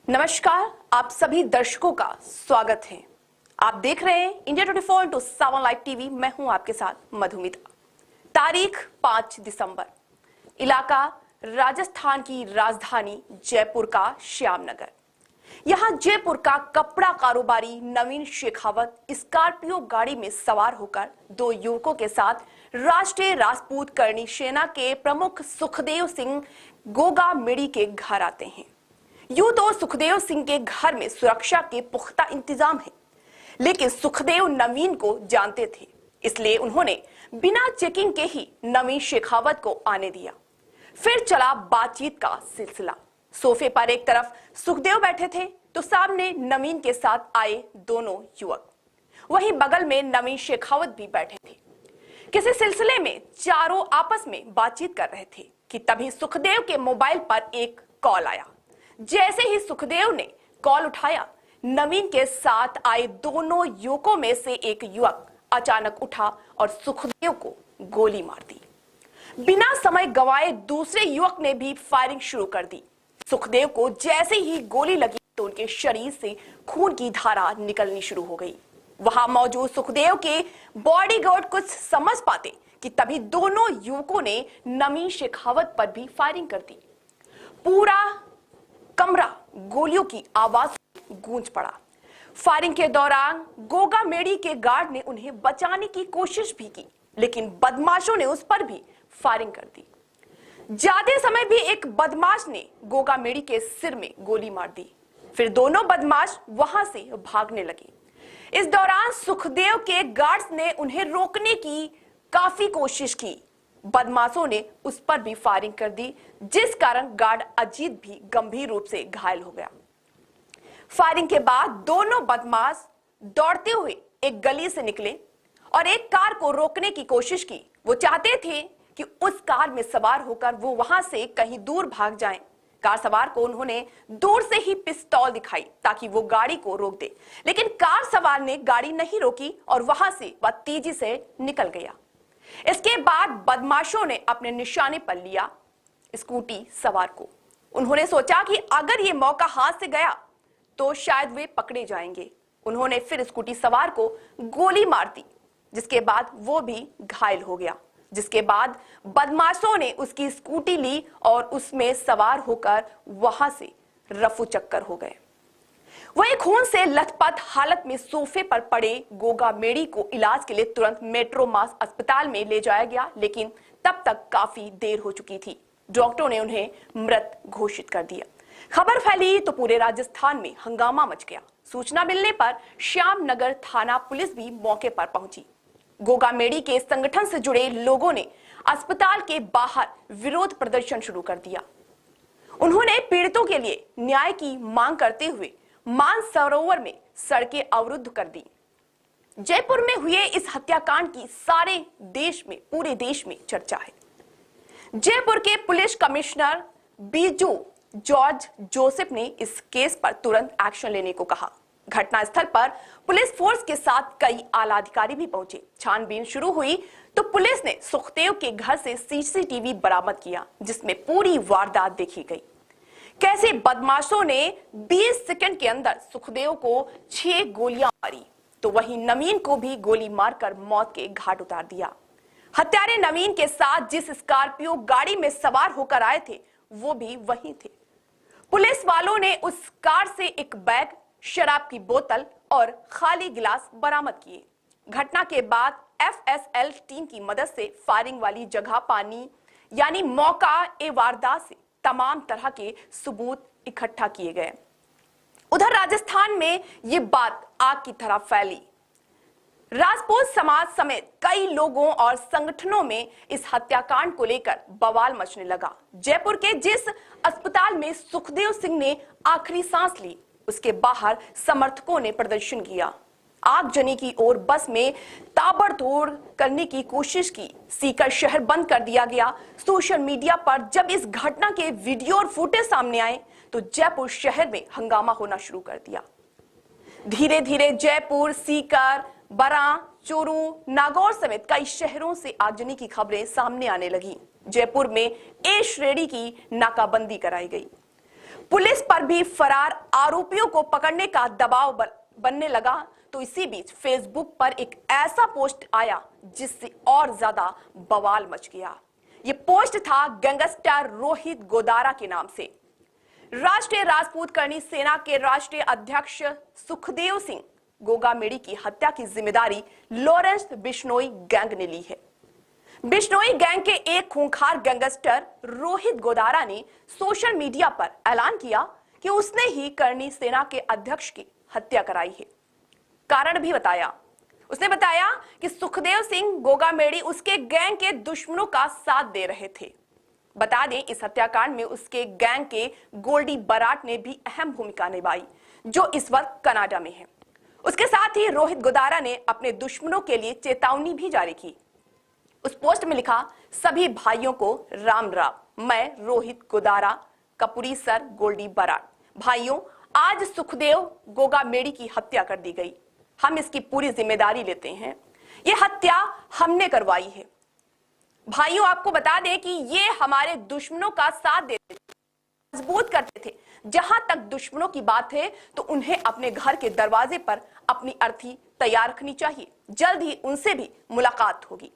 नमस्कार, आप सभी दर्शकों का स्वागत है। आप देख रहे हैं इंडिया 24/7 लाइव टीवी। मैं हूं आपके साथ मधुमिता। तारीख 5 दिसंबर, इलाका राजस्थान की राजधानी जयपुर का श्यामनगर। यहां जयपुर का कपड़ा कारोबारी नवीन शेखावत स्कॉर्पियो गाड़ी में सवार होकर दो युवकों के साथ राष्ट्रीय राजपूत करणी सेना के प्रमुख सुखदेव सिंह गोगामेड़ी के घर आते हैं। यूं तो सुखदेव सिंह के घर में सुरक्षा के पुख्ता इंतजाम है, लेकिन सुखदेव नवीन को जानते थे, इसलिए उन्होंने बिना चेकिंग के ही नवीन शेखावत को आने दिया। फिर चला बातचीत का सिलसिला। सोफे पर एक तरफ सुखदेव बैठे थे तो सामने नवीन के साथ आए दोनों युवक, वहीं बगल में नवीन शेखावत भी बैठे थे। किसी सिलसिले में चारों आपस में बातचीत कर रहे थे कि तभी सुखदेव के मोबाइल पर एक कॉल आया। जैसे ही सुखदेव ने कॉल उठाया, नवीन के साथ आए दोनों युवकों में से एक युवक अचानक उठा और सुखदेव को गोली मार दी। बिना समय गंवाए दूसरे युवक ने भी फायरिंग शुरू कर दी। सुखदेव को जैसे ही गोली लगी तो उनके शरीर से खून की धारा निकलनी शुरू हो गई। वहां मौजूद सुखदेव के बॉडीगार्ड कुछ समझ पाते कि तभी दोनों युवकों ने नवीन शेखावत पर भी फायरिंग कर दी। पूरा कमरा गोलियों की आवाज से गूंज पड़ा। फायरिंग के दौरान गोगामेड़ी के गार्ड ने उन्हें बचाने की कोशिश भी की, लेकिन बदमाशों ने उस पर भी फायरिंग कर दी। जाते समय भी एक बदमाश ने गोगामेड़ी के सिर में गोली मार दी। फिर दोनों बदमाश वहां से भागने लगे। इस दौरान सुखदेव के गार्ड्स ने उन्हें रोकने की काफी कोशिश की। बदमाशों ने उस पर भी फायरिंग कर दी, जिस कारण गार्ड अजीत भी गंभीर रूप से घायल हो गया। फायरिंग के बाद दोनों बदमाश दौड़ते हुए एक गली से निकले और एक कार को रोकने की कोशिश की। वो चाहते थे कि उस कार में सवार होकर वो वहां से कहीं दूर भाग जाएं। कार सवार को उन्होंने दूर से ही पिस्तौल दिखाई ताकि वो गाड़ी को रोक दे, लेकिन कार सवार ने गाड़ी नहीं रोकी और वहां से वह तेजी से निकल गया। इसके बाद बदमाशों ने अपने निशाने पर लिया स्कूटी सवार को। उन्होंने सोचा कि अगर ये मौका हाथ से गया तो शायद वे पकड़े जाएंगे। उन्होंने फिर स्कूटी सवार को गोली मार दी, जिसके बाद वो भी घायल हो गया। जिसके बाद बदमाशों ने उसकी स्कूटी ली और उसमें सवार होकर वहां से रफू चक्कर हो गए। वहीं खून से लथपथ हालत में सोफे पर पड़े गोगामेड़ी को इलाज के लिए तुरंत मेट्रो मास अस्पताल में ले जाया गया, लेकिन तब तक काफी देर हो चुकी थी। डॉक्टरों ने उन्हें मृत घोषित कर दिया। खबर फैली तो पूरे राजस्थान में हंगामा मच गया। सूचना मिलने पर श्यामनगर थाना पुलिस भी मौके पर पहुंची। गोगामेड़ी के संगठन से जुड़े लोगों ने अस्पताल के बाहर विरोध प्रदर्शन शुरू कर दिया। उन्होंने पीड़ितों के लिए न्याय की मांग करते हुए मानसरोवर में सड़कें अवरुद्ध कर दी। जयपुर में हुए इस हत्याकांड की सारे देश में, पूरे देश में चर्चा है। जयपुर के police commissioner Biju George Joseph ने इस केस पर तुरंत एक्शन लेने को कहा। घटनास्थल पर पुलिस फोर्स के साथ कई आला अधिकारी भी पहुंचे। छानबीन शुरू हुई तो पुलिस ने सुखदेव के घर से सीसीटीवी बरामद किया, जिसमें पूरी वारदात देखी गई। कैसे बदमाशों ने 20 सेकंड के अंदर सुखदेव को 6 गोलियां मारी तो वहीं नवीन को भी गोली मारकर मौत के घाट उतार दिया। हत्यारे नवीन के साथ जिस स्कॉर्पियो गाड़ी में सवार होकर आए थे वो भी वहीं थे। पुलिस वालों ने उस कार से एक बैग, शराब की बोतल और खाली गिलास बरामद किए। घटना के बाद एफएसएल टीम की मदद से फायरिंग वाली जगह पानी यानी मौका ए वारदात से तमाम तरह के सबूत इकट्ठा किए गए। उधर राजस्थान में ये बात आग की तरह फैली। राजपूत समाज समेत कई लोगों और संगठनों में इस हत्याकांड को लेकर बवाल मचने लगा। जयपुर के जिस अस्पताल में सुखदेव सिंह ने आखिरी सांस ली, उसके बाहर समर्थकों ने प्रदर्शन किया। आगजनी की ओर बस में ताबड़तोड़ करने की कोशिश की। सीकर शहर बंद कर दिया गया। सोशल मीडिया पर जब इस घटना के वीडियो और फुटेज सामने आए तो जयपुर शहर में हंगामा होना शुरू कर दिया। धीरे धीरे जयपुर, सीकर, बरा, चूरू, नागौर समेत कई शहरों से आगजनी की खबरें सामने आने लगी। जयपुर में ए श्रेणी की नाकाबंदी कराई गई। पुलिस पर भी फरार आरोपियों को पकड़ने का दबाव बनने लगा, तो इसी बीच फेसबुक पर एक ऐसा पोस्ट आया जिससे और ज्यादा बवाल मच गया। ये पोस्ट था गैंगस्टर रोहित गोदारा के नाम से। राष्ट्रीय राजपूत करनी सेना के राष्ट्रीय अध्यक्ष सुखदेव सिंह गोगामेड़ी की हत्या की जिम्मेदारी लॉरेंस बिश्नोई गैंग ने ली है। बिश्नोई गैंग के एक खूंखार गैंगस्टर रोहित गोदारा ने सोशल मीडिया पर ऐलान किया कि उसने ही करनी सेना के अध्यक्ष की हत्या कराई है। कारण भी बताया। उसने बताया कि सुखदेव सिंह गोगामेड़ी उसके गैंग के दुश्मनों का साथ दे रहे थे। बता दें, इस हत्याकांड में उसके गैंग के गोल्डी बराट ने भी अहम भूमिका निभाई, जो इस वक्त कनाडा में है। उसके साथ ही रोहित गोदारा ने अपने दुश्मनों के लिए चेतावनी भी जारी की। उस पोस्ट में लिखा, सभी भाइयों को राम राम, मैं रोहित गोदारा कपूरी सर गोल्डी बराट। भाइयों, आज सुखदेव गोगामेड़ी की हत्या कर दी गई। हम इसकी पूरी जिम्मेदारी लेते हैं। ये हत्या हमने करवाई है। भाइयों, आपको बता दें कि ये हमारे दुश्मनों का साथ देते थे, मजबूत करते थे। जहां तक दुश्मनों की बात है तो उन्हें अपने घर के दरवाजे पर अपनी अर्थी तैयार रखनी चाहिए। जल्द ही उनसे भी मुलाकात होगी।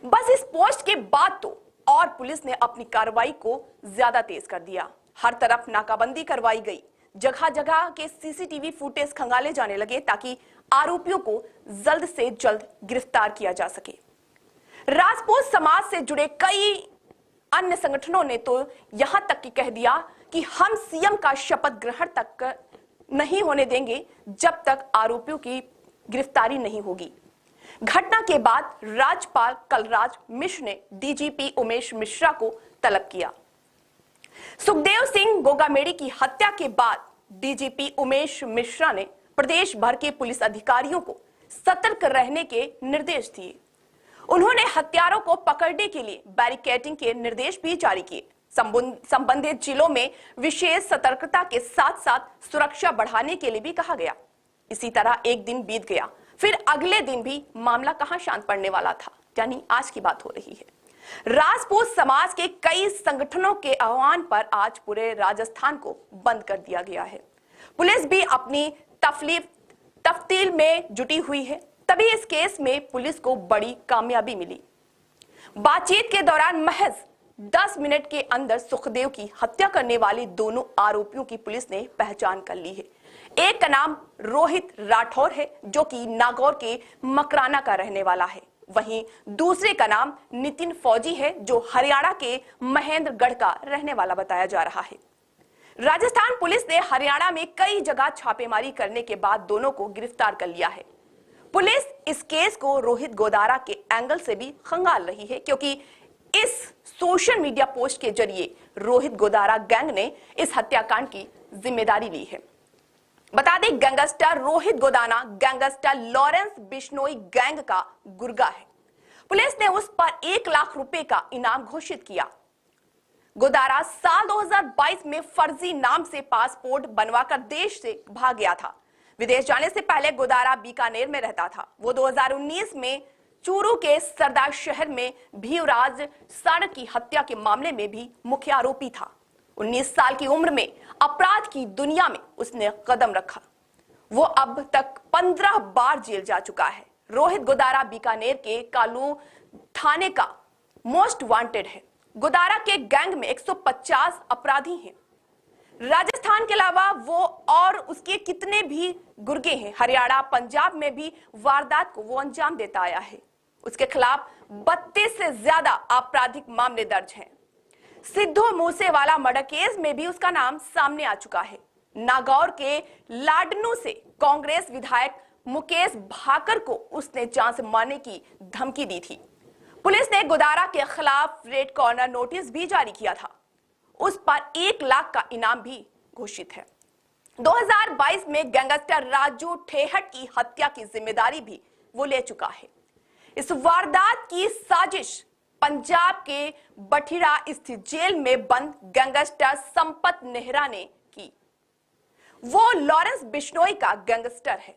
बस इस पोस्ट के बाद तो और पुलिस ने अपनी कार्रवाई को ज्यादा तेज कर दिया। हर तरफ नाकाबंदी करवाई गई। जगह जगह के सीसीटीवी फुटेज खंगाले जाने लगे ताकि आरोपियों को जल्द से जल्द गिरफ्तार किया जा सके। राजपूत समाज से जुड़े कई अन्य संगठनों ने तो यहां तक कि कह दिया कि हम सीएम का शपथ ग्रहण तक नहीं होने देंगे जब तक आरोपियों की गिरफ्तारी नहीं होगी। घटना के बाद राज्यपाल कलराज मिश्र ने डीजीपी उमेश मिश्रा को तलब किया। सुखदेव सिंह गोगामेड़ी की हत्या के बाद डीजीपी उमेश मिश्रा ने प्रदेश भर के पुलिस अधिकारियों को सतर्क रहने के निर्देश दिए। उन्होंने हत्यारों को पकड़ने के लिए बैरिकेडिंग के निर्देश भी जारी किए। संबंधित जिलों में विशेष सतर्कता के साथ साथ सुरक्षा बढ़ाने के लिए भी कहा गया। इसी तरह एक दिन बीत गया, फिर अगले दिन भी मामला कहां शांत पड़ने वाला था, यानी आज की बात हो रही है। राजपूत समाज के कई संगठनों के आह्वान पर आज पूरे राजस्थान को बंद कर दिया गया है। पुलिस भी अपनी तफ्तील में जुटी हुई है। तभी इस केस में पुलिस को बड़ी कामयाबी मिली। बातचीत के दौरान महज 10 मिनट के अंदर सुखदेव की हत्या करने वाले दोनों आरोपियों की पुलिस ने पहचान कर ली है। एक का नाम रोहित राठौर है, जो कि नागौर के मकराना का रहने वाला है। वहीं दूसरे का नाम नितिन फौजी है, जो हरियाणा के महेंद्रगढ़ का रहने वाला बताया जा रहा है। राजस्थान पुलिस ने हरियाणा में कई जगह छापेमारी करने के बाद दोनों को गिरफ्तार कर लिया है। पुलिस इस केस को रोहित गोदारा के एंगल से भी खंगाल रही है, क्योंकि इस सोशल मीडिया पोस्ट के जरिए रोहित गोदारा गैंग ने इस हत्याकांड की जिम्मेदारी ली है। बता दें, गैंगस्टर रोहित गोदाना गैंगस्टर लॉरेंस बिश्नोई गैंग का गुर्गा है। पुलिस ने उस पर 1 लाख रुपए का इनाम घोषित किया। गोदारा साल 2022 में फर्जी नाम से पासपोर्ट बनवाकर देश से भाग गया था। विदेश जाने से पहले गोदारा बीकानेर में रहता था। वो 2019 में चूरू के सरदार शहर में भीवराज सर की हत्या के मामले में भी मुख्य आरोपी था। 19 साल की उम्र में अपराध की दुनिया में उसने कदम रखा। वो अब तक 15 बार जेल जा चुका है। रोहित गोदारा बीकानेर के कालू थाने का मोस्ट वांटेड है। गोदारा के गैंग में 150 अपराधी हैं। राजस्थान के अलावा वो और उसके कितने भी गुर्गे हैं। हरियाणा, पंजाब में भी वारदात को वो अंजाम देता आया है। उसके खिलाफ 32 से ज्यादा आपराधिक मामले दर्ज हैं। सिद्धू मूसेवाला मर्डर केस में भी उसका नाम सामने आ चुका है। नागौर के लाडनू से कांग्रेस विधायक मुकेश भाकर को उसने जान से मारने की धमकी दी थी। पुलिस ने गोदारा के खिलाफ रेड कॉर्नर नोटिस भी जारी किया था। उस पर 1 लाख का इनाम भी घोषित है। 2022 में गैंगस्टर राजू ठेहट की हत्या की जिम्मेदारी भी वो ले चुका है। इस वारदात की साजिश पंजाब के बठिंडा स्थित जेल में बंद गैंगस्टर संपत नेहरा ने की। वो लॉरेंस बिश्नोई का गैंगस्टर है।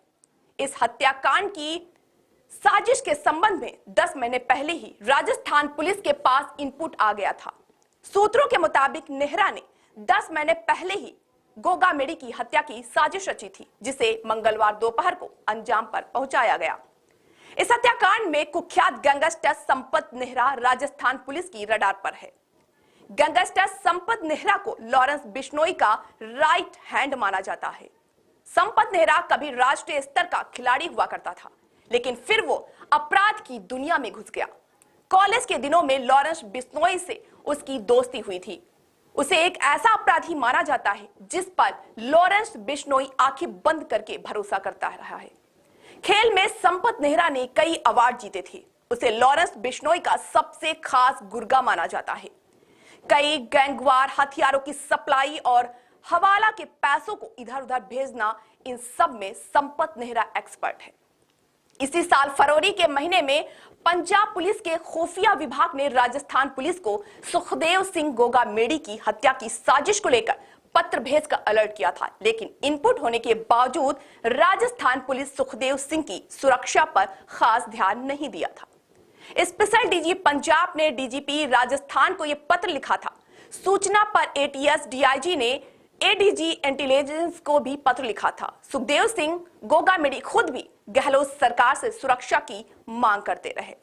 इस हत्याकांड की साजिश के संबंध में 10 महीने पहले ही राजस्थान पुलिस के पास इनपुट आ गया था। सूत्रों के मुताबिक नेहरा ने 10 महीने पहले ही गोगा मेडी की हत्या की साजिश रची थी, जिसे मंगलवार दोपहर को अंजाम पर पहुंचाया गया। इस हत्याकांड में कुख्यात गैंगस्टर संपत नेहरा राजस्थान पुलिस की रडार पर है। गैंगस्टर संपत नेहरा को लॉरेंस बिश्नोई का राइट हैंड माना जाता है। संपत नेहरा कभी राष्ट्रीय स्तर का खिलाड़ी हुआ करता था, लेकिन फिर वो अपराध की दुनिया में घुस गया। कॉलेज के दिनों में लॉरेंस बिश्नोई से उसकी दोस्ती हुई थी। उसे एक ऐसा अपराधी माना जाता है जिस पर लॉरेंस बिश्नोई आंखें बंद करके भरोसा करता रहा है। खेल में संपत नेहरा ने कई अवार्ड जीते थे। उसे लॉरेंस बिश्नोई का सबसे खास गुर्गा माना जाता है। कई गैंगवार, हथियारों की सप्लाई और हवाला के पैसों को इधर उधर भेजना, इन सब में संपत नेहरा एक्सपर्ट है। इसी साल फरवरी के महीने में पंजाब पुलिस के खुफिया विभाग ने राजस्थान पुलिस को सुखदेव सिंह गोगा मेडी की हत्या की साजिश को लेकर पत्र भेजकर अलर्ट किया था, लेकिन इनपुट होने के बावजूद राजस्थान पुलिस सुखदेव सिंह की सुरक्षा पर खास ध्यान नहीं दिया था। स्पेशल डीजी पंजाब ने डीजीपी राजस्थान को यह पत्र लिखा था। सूचना पर एटीएस डीआईजी ने एडीजी इंटेलिजेंस को भी पत्र लिखा था। सुखदेव सिंह गोगा मेडी खुद भी गहलोत सरकार से सुरक्षा की मांग करते रहे।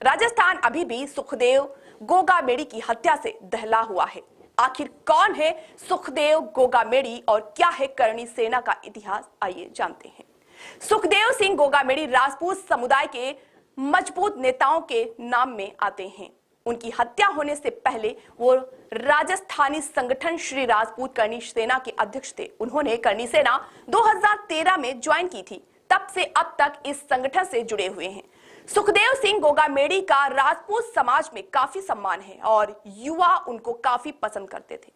राजस्थान अभी भी सुखदेव गोगा मेडी की हत्या से दहला हुआ है। आखिर कौन है सुखदेव गोगा मेडी और क्या है करणी सेना का इतिहास, आइए जानते हैं। सुखदेव सिंह गोगा मेडी राजपूत समुदाय के मजबूत नेताओं के नाम में आते हैं। उनकी हत्या होने से पहले वो राजस्थानी संगठन श्री राजपूत करणी सेना के अध्यक्ष थे। उन्होंने करणी सेना 2013 में ज्वाइन की थी। तब से अब तक इस संगठन से जुड़े हुए हैं। सुखदेव सिंह गोगा मेडी का राजपूत समाज में काफी सम्मान है और युवा उनको काफी पसंद करते थे।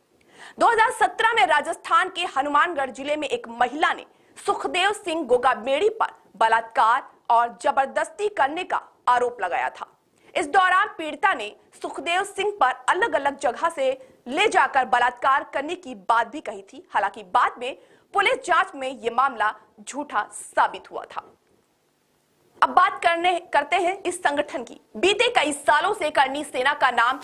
2017 में राजस्थान के हनुमानगढ़ जिले में एक महिला ने सुखदेव सिंह गोगा मेडी पर बलात्कार और जबरदस्ती करने का आरोप लगाया था। इस दौरान पीड़िता ने सुखदेव सिंह पर अलग अलग जगह से ले जाकर बलात्कार करने की बात भी कही थी। हालांकि बाद में पुलिस जांच में यह मामला झूठा साबित हुआ था। अब बात करते हैं इस संगठन की। बीते कई सालों से करणी सेना का नाम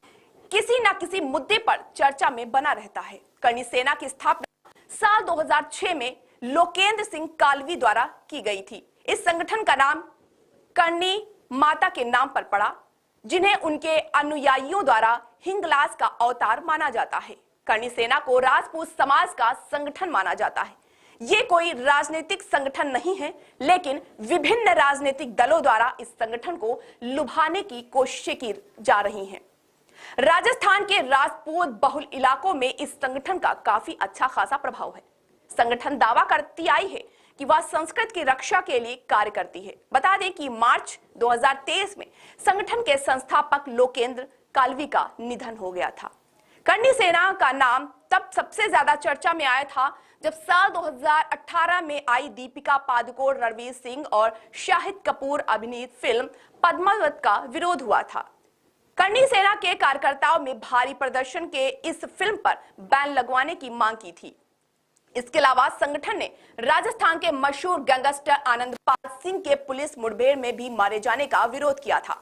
किसी न किसी मुद्दे पर चर्चा में बना रहता है। करणी सेना की स्थापना साल 2006 में लोकेंद्र सिंह कालवी द्वारा की गई थी। इस संगठन का नाम करणी माता के नाम पर पड़ा, जिन्हें उनके अनुयायियों द्वारा हिंगलाज का अवतार माना जाता है। करणी सेना को राजपूत समाज का संगठन माना जाता है। ये कोई राजनीतिक संगठन नहीं है, लेकिन विभिन्न राजनीतिक दलों द्वारा इस संगठन को लुभाने की कोशिशें की जा रही हैं। राजस्थान के राजपूत बहुल इलाकों में इस संगठन का काफी अच्छा खासा प्रभाव है। संगठन दावा करती आई है कि वह संस्कृत की रक्षा के लिए कार्य करती है। बता दें कि मार्च 2023 में संगठन के संस्थापक लोकेंद्र कालवी का निधन हो गया था। करणी सेना का नाम तब सबसे ज्यादा चर्चा में आया था जब साल 2018 में आई दीपिका पादुकोण, रणवीर सिंह और शाहिद कपूर अभिनीत फिल्म पद्मावत का विरोध हुआ था। करणी सेना के कार्यकर्ताओं में भारी प्रदर्शन के इस फिल्म पर बैन लगवाने की मांग की थी। इसके अलावा संगठन ने राजस्थान के मशहूर गैंगस्टर आनंदपाल सिंह के पुलिस मुठभेड़ में भी मारे जाने का विरोध किया था।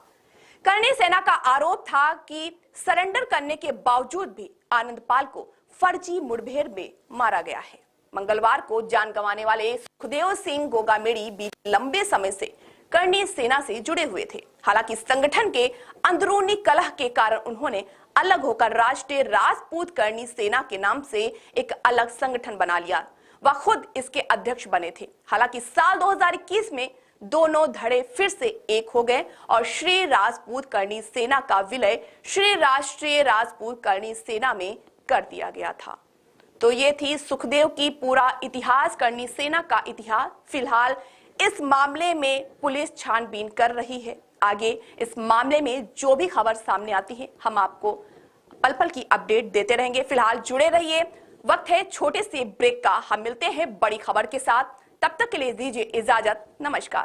करणी सेना का आरोप था कि सरेंडर करने के बावजूद भी आनंदपाल को फर्जी मुठभेड़ में मारा गया है। मंगलवार को जान गंवाने वाले सुखदेव सिंह गोगा मेडी बीते लंबे समय से करणी सेना से जुड़े हुए थे। हालांकि संगठन के अंदरूनी कलह के कारण उन्होंने अलग होकर राष्ट्रीय राजपूत करणी सेना के नाम से एक अलग संगठन बना लिया। वह खुद इसके अध्यक्ष बने थे। हालांकि साल 2021 में दोनों धड़े फिर से एक हो गए और श्री राजपूत करणी सेना का विलय श्री राष्ट्रीय राजपूत करणी सेना में कर दिया गया था। तो ये थी सुखदेव की पूरा इतिहास, करणी सेना का इतिहास। फिलहाल इस मामले में पुलिस छानबीन कर रही है। आगे इस मामले में जो भी खबर सामने आती है हम आपको पल पल की अपडेट देते रहेंगे। फिलहाल जुड़े रहिए। वक्त है छोटे से ब्रेक का, हम मिलते हैं बड़ी खबर के साथ। तब तक के लिए दीजिए इजाजत। नमस्कार।